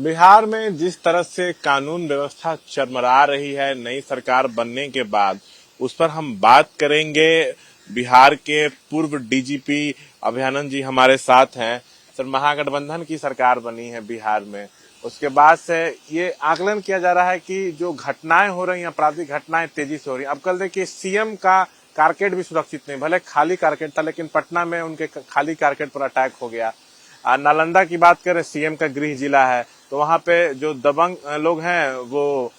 बिहार में जिस तरह से कानून व्यवस्था चरमरा रही है नई सरकार बनने के बाद, उस पर हम बात करेंगे। बिहार के पूर्व डीजीपी अभयानंद जी हमारे साथ हैं। सर, महागठबंधन की सरकार बनी है बिहार में, उसके बाद से ये आकलन किया जा रहा है कि जो घटनाएं हो रही हैं, आपराधिक घटनाएं तेजी से हो रही हैं। अब कल देखिए, सीएम का कारकेड भी सुरक्षित नहीं, भले खाली कारकेड था, लेकिन पटना में उनके खाली कारकेड पर अटैक हो गया। नालंदा की बात करें, सीएम का गृह जिला है, तो वहां पे जो दबंग लोग हैं वो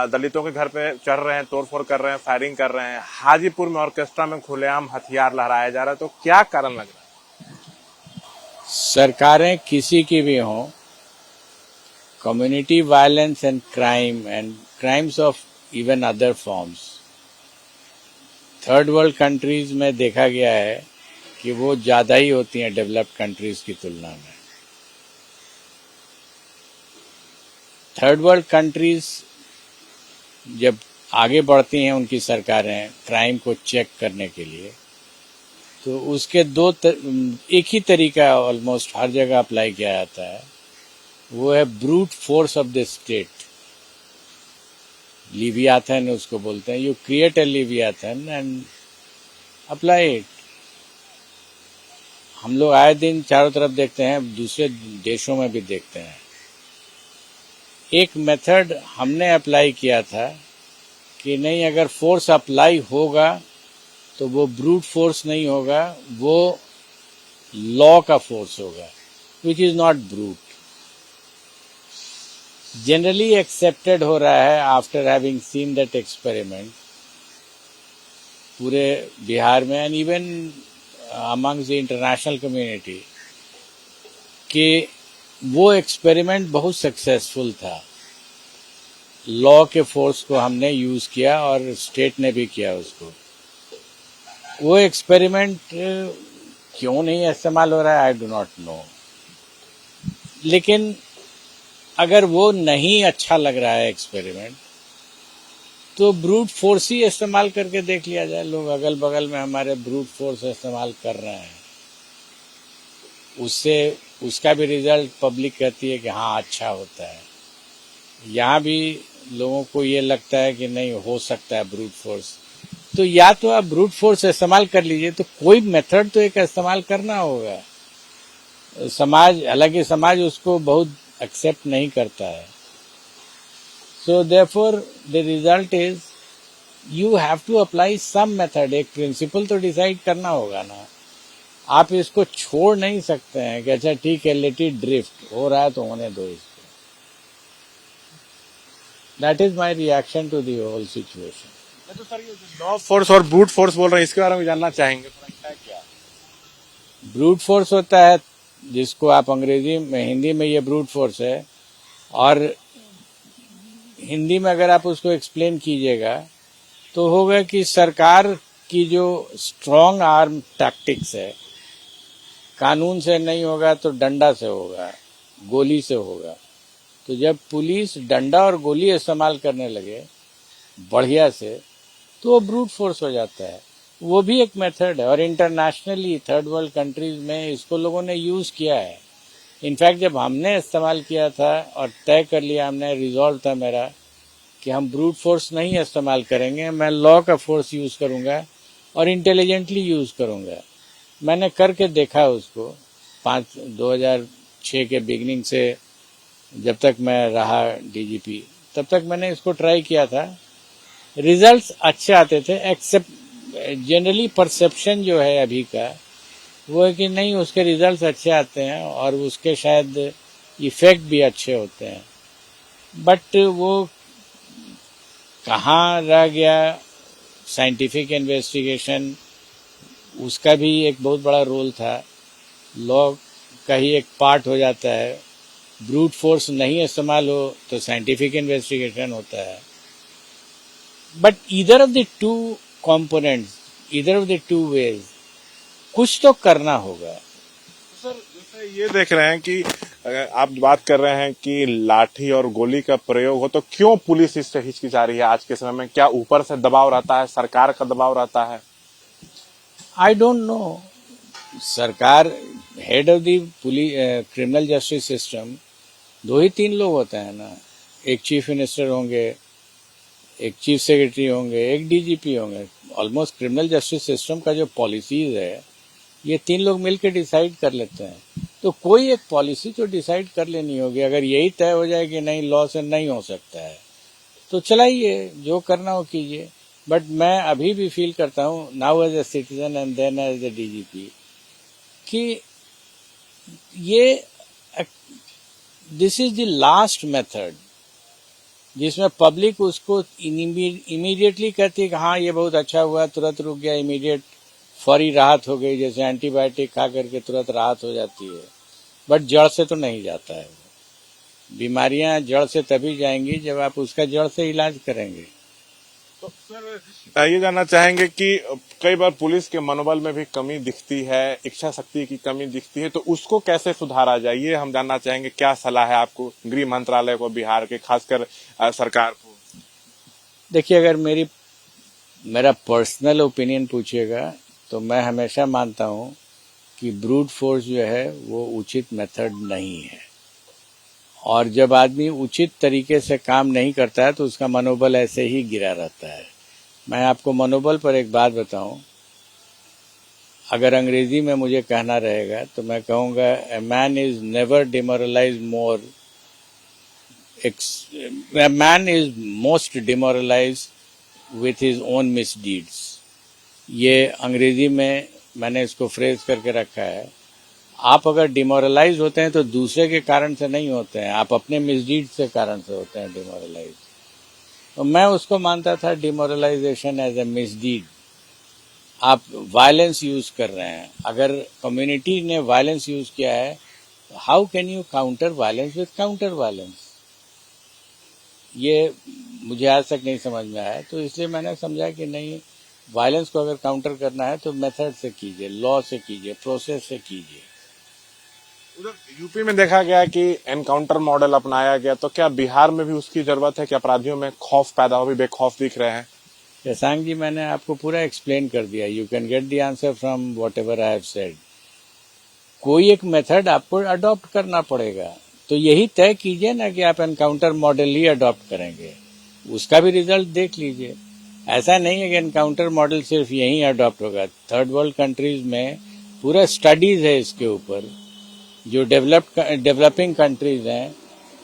दलितों के घर पे चढ़ रहे हैं, तोड़फोड़ कर रहे हैं, फायरिंग कर रहे हैं। हाजीपुर में ऑर्केस्ट्रा में खुलेआम हथियार लहराया जा रहा है। तो क्या कारण लग रहा सरकारें किसी की भी हों, community violence and crimes of even other forms, third world countries में देखा गया है कि वो ज्यादा ही होती हैं डेवलप्ड कंट्रीज की तुलना में। थर्ड वर्ल्ड कंट्रीज जब आगे बढ़ती हैं उनकी सरकारें क्राइम को चेक करने के लिए, तो उसके एक ही तरीका ऑलमोस्ट हर जगह अप्लाई किया जाता है, वो है brute force of the state. Leviathan उसको बोलते हैं। You create a leviathan and apply it. हम लोग आए दिन चारों तरफ देखते हैं, दूसरे देशों में भी देखते हैं। एक मेथड हमने अप्लाई किया था कि नहीं, अगर फोर्स अप्लाई होगा तो वो ब्रूट फोर्स नहीं होगा, वो लॉ का फोर्स होगा, which is not brute. Generally accepted हो रहा है after having seen that experiment पूरे बिहार में and even amongst the international community, कि वो एक्सपेरिमेंट बहुत सक्सेसफुल था। लॉ के फोर्स को हमने यूज किया और स्टेट ने भी किया उसको। वो एक्सपेरिमेंट क्यों नहीं इस्तेमाल हो रहा है, आई डू नॉट नो। लेकिन अगर वो नहीं अच्छा लग रहा है एक्सपेरिमेंट, तो ब्रूट फोर्स ही इस्तेमाल करके देख लिया जाए। लोग अगल बगल में हमारे ब्रूट फोर्स इस्तेमाल कर रहे हैं, उससे उसका भी रिजल्ट पब्लिक कहती है कि हाँ अच्छा होता है। यहाँ भी लोगों को ये लगता है कि नहीं हो सकता है ब्रूट फोर्स, तो या तो आप ब्रूट फोर्स इस्तेमाल कर लीजिए, तो कोई मेथड तो एक इस्तेमाल करना होगा। समाज, हालांकि समाज उसको बहुत एक्सेप्ट नहीं करता है। So therefore the result is you have to apply some method. एक प्रिंसिपल तो डिसाइड करना होगा ना। आप इसको छोड़ नहीं सकते हैं कि अच्छा ठीक है, लेट इट ड्रिफ्ट, हो रहा है तो होने दो इसको। That is my reaction to the whole situation. है? तो सर, ये लॉ फोर्स और ब्रूट फोर्स बोल रहे हैं, इसके बारे में जानना चाहेंगे थोड़ा, क्या? ब्रूट फोर्स होता है जिसको आप अंग्रेजी में, हिंदी में ये ब्रूट फोर्स है, और हिंदी में अगर आप उसको एक्सप्लेन कीजिएगा तो होगा कि सरकार की जो स्ट्रॉन्ग आर्म टैक्टिक्स है, कानून से नहीं होगा तो डंडा से होगा, गोली से होगा। तो जब पुलिस डंडा और गोली इस्तेमाल करने लगे बढ़िया से, तो वो ब्रूट फोर्स हो जाता है। वो भी एक मेथड है, और इंटरनेशनली थर्ड वर्ल्ड कंट्रीज में इसको लोगों ने यूज किया है। इनफैक्ट जब हमने इस्तेमाल किया था और तय कर लिया, हमने रिजॉल्व था मेरा कि हम ब्रूट फोर्स नहीं इस्तेमाल करेंगे, मैं लॉ का फोर्स यूज करूंगा और इंटेलिजेंटली यूज करूंगा। मैंने करके देखा उसको 2006 के बिगिनिंग से, जब तक मैं रहा डीजीपी तब तक मैंने इसको ट्राई किया था। रिजल्ट्स अच्छे आते थे, एक्सेप्ट जनरली परसेप्शन जो है अभी का वो है कि नहीं, उसके रिजल्ट्स अच्छे आते हैं और उसके शायद इफेक्ट भी अच्छे होते हैं। बट वो कहाँ रह गया साइंटिफिक इन्वेस्टिगेशन, उसका भी एक बहुत बड़ा रोल था। लॉ का ही एक पार्ट हो जाता है। ब्रूट फोर्स नहीं इस्तेमाल हो तो साइंटिफिक इन्वेस्टिगेशन होता है। But either of the two components, either of the two ways, कुछ तो करना होगा। सर, जैसे ये देख रहे हैं कि अगर आप बात कर रहे हैं कि लाठी और गोली का प्रयोग हो, तो क्यों पुलिस इससे हिचकिचा रही है आज के समय में? क्या ऊपर से दबाव रहता है, सरकार का दबाव रहता है? I don't know. सरकार, head of the police criminal justice system, दो ही तीन लोग होते हैं ना, एक चीफ मिनिस्टर होंगे, एक चीफ सेक्रेटरी होंगे, एक डीजीपी होंगे। ऑलमोस्ट क्रिमिनल जस्टिस सिस्टम का जो पॉलिसीज है ये तीन लोग मिलकर डिसाइड कर लेते हैं। तो कोई एक पॉलिसी तो डिसाइड कर लेनी होगी। अगर यही तय हो जाए कि नहीं, लॉ से नहीं हो सकता है, तो चलाइए, जो करना हो कीजिए। बट मैं अभी भी फील करता हूँ, now as a citizen and then as a DGP, कि ये this is the last method जिसमें पब्लिक उसको इमीडिएटली कहती है कि हाँ ये बहुत अच्छा हुआ, तुरंत रुक गया, इमीडिएट फौरी राहत हो गई, जैसे एंटीबायोटिक खा करके तुरंत राहत हो जाती है। बट जड़ से तो नहीं जाता है। बीमारियां जड़ से तभी जाएंगी जब आप उसका जड़ से इलाज करेंगे। तो सर ये जानना चाहेंगे कि कई बार पुलिस के मनोबल में भी कमी दिखती है, इच्छा शक्ति की कमी दिखती है, तो उसको कैसे सुधारा जाए, ये हम जानना चाहेंगे। क्या सलाह है आपको गृह मंत्रालय को, बिहार के खासकर सरकार को? देखिए, अगर मेरा पर्सनल ओपिनियन पूछिएगा तो मैं हमेशा मानता हूं कि ब्रूट फोर्स जो है वो उचित मेथड नहीं है। और जब आदमी उचित तरीके से काम नहीं करता है तो उसका मनोबल ऐसे ही गिरा रहता है। मैं आपको मनोबल पर एक बात बताऊं, अगर अंग्रेजी में मुझे कहना रहेगा तो मैं कहूँगा, a man is never demoralise more, a man is most demoralise with his own misdeeds. ये अंग्रेजी में मैंने इसको फ्रेज करके रखा है। आप अगर डिमोरलाइज होते हैं तो दूसरे के कारण से नहीं होते हैं, आप अपने मिसडीड से कारण से होते हैं डिमोरलाइज। तो मैं उसको मानता था डिमोरलाइजेशन एज ए मिसडीड। आप वायलेंस यूज कर रहे हैं, अगर कम्युनिटी ने वायलेंस यूज किया है, how can you counter violence with counter violence? ये मुझे आज तक नहीं समझ में आया। तो इसलिए मैंने समझा कि नहीं, वायलेंस को अगर काउंटर करना है तो मेथड से कीजिए, लॉ से कीजिए, प्रोसेस से कीजिए। उधर यूपी में देखा गया कि एनकाउंटर मॉडल अपनाया गया, तो क्या बिहार में भी उसकी जरूरत है कि अपराधियों में खौफ पैदा हो, भी बेखौफ दिख रहे हैं? शशांक जी, मैंने आपको पूरा एक्सप्लेन कर दिया। You can get the answer from what ever I have said. कोई एक मेथड आपको अडॉप्ट करना पड़ेगा, तो यही तय कीजिए ना कि आप एनकाउंटर मॉडल ही अडॉप्ट करेंगे, उसका भी रिजल्ट देख लीजिए। ऐसा नहीं है कि एनकाउंटर मॉडल सिर्फ यहीं अडॉप्ट होगा। थर्ड वर्ल्ड कंट्रीज में पूरा स्टडीज है इसके ऊपर। जो डेवलपिंग कंट्रीज हैं,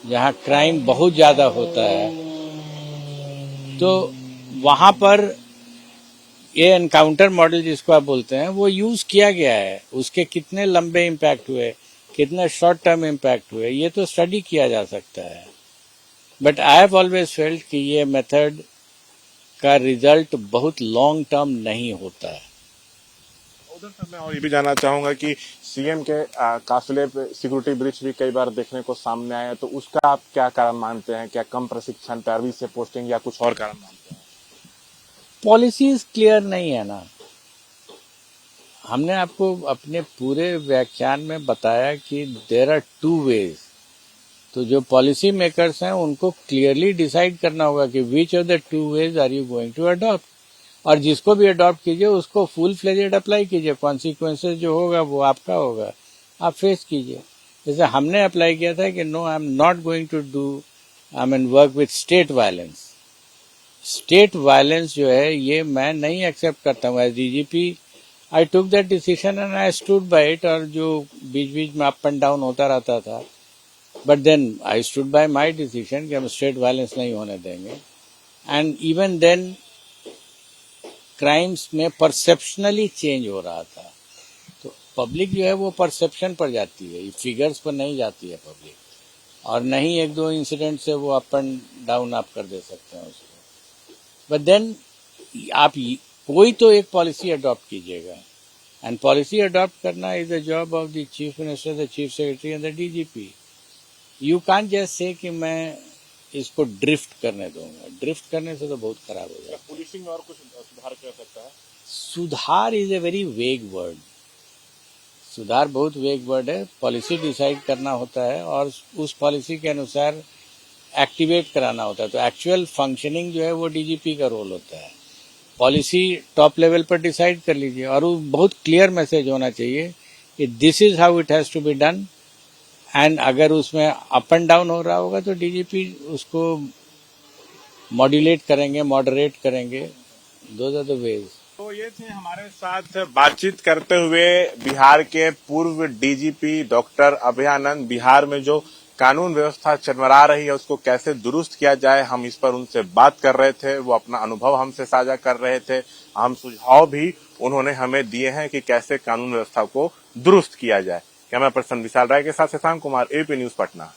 जहाँ क्राइम बहुत ज़्यादा होता है, तो वहाँ पर ये एनकाउंटर मॉडल जिसको आप बोलते हैं वो यूज़ किया गया है। उसके कितने लंबे इम्पैक्ट हुए, कितने शॉर्ट टर्म इम्पैक्ट हुए, ये तो स्टडी किया जा सकता है। But I have always felt कि ये मेथड का रिजल्ट बहुत लॉन्ग टर्म नहीं होता है। उधर से मैं और ये भी जानना चाहूंगा कि सीएम के काफिले पे सिक्योरिटी ब्रीच भी कई बार देखने को सामने आया, तो उसका आप क्या कारण मानते हैं? क्या कम प्रशिक्षण, पैरवी से पोस्टिंग, या कुछ और कारण मानते हैं? पॉलिसीज क्लियर नहीं है ना। हमने आपको अपने पूरे व्याख्यान में बताया कि देयर आर टू वेज। तो जो पॉलिसी मेकर्स हैं उनको क्लियरली डिसाइड करना होगा कि which of the two ways are you going to adopt, और जिसको भी अडॉप्ट कीजिए उसको फुल फ्लेजेड अप्लाई कीजिए। कॉन्सिक्वेंसेज जो होगा वो आपका होगा, आप फेस कीजिए। जैसे हमने अप्लाई किया था कि no, I am not going to do work with state violence. State violence जो है ये मैं नहीं एक्सेप्ट करता हूँ। As DGP I took that decision and I stood by it. और जो बीच बीच में अप एंड डाउन होता रहता था, but then I stood by my decision कि हम स्टेट वायलेंस नहीं होने देंगे। एंड इवन देन क्राइम्स में परसेप्शनली चेंज हो रहा था। तो पब्लिक जो है वो परसेप्शन पर जाती है, फिगर्स पर नहीं जाती है पब्लिक। और नहीं एक दो इंसिडेंट से वो अप एंड डाउन आप कर दे सकते हैं उसको। बट देन आप कोई तो एक पॉलिसी अडॉप्ट कीजिएगा, एंड पॉलिसी अडॉप्ट करना is the job of the chief minister, the chief secretary and the DGP. You can't just say कि मैं इसको ड्रिफ्ट करने दूंगा। ड्रिफ्ट करने से तो बहुत खराब हो जाएगा। पुलिसिंग में और कुछ सुधार कर सकता है? सुधार is a very vague word. सुधार बहुत वेग वर्ड है। पॉलिसी डिसाइड करना होता है और उस पॉलिसी के अनुसार एक्टिवेट कराना होता है। तो एक्चुअल फंक्शनिंग जो है वो डीजीपी का रोल होता है। पॉलिसी टॉप लेवल पर डिसाइड कर लीजिए, और वो बहुत क्लियर मैसेज होना चाहिए कि this is how it has to be done, and अगर उसमें अप एंड डाउन हो रहा होगा तो डीजीपी उसको मॉड्यूलेट करेंगे, मॉडरेट करेंगे. Those are the ways. तो ये थे हमारे साथ बातचीत करते हुए बिहार के पूर्व डीजीपी डॉक्टर अभयानंद. बिहार में जो कानून व्यवस्था चरमरा रही है उसको कैसे दुरुस्त किया जाए, हम इस पर उनसे बात कर रहे थे. वो अपना अनुभव हमसे साझा कर रहे थे. हम सुझाव भी उन्होंने हमें दिए हैं कि कैसे कानून व्यवस्था को दुरुस्त किया जाए. कैमरा पर्सन विशाल राय के साथ शशांक कुमार, एपी न्यूज पटना.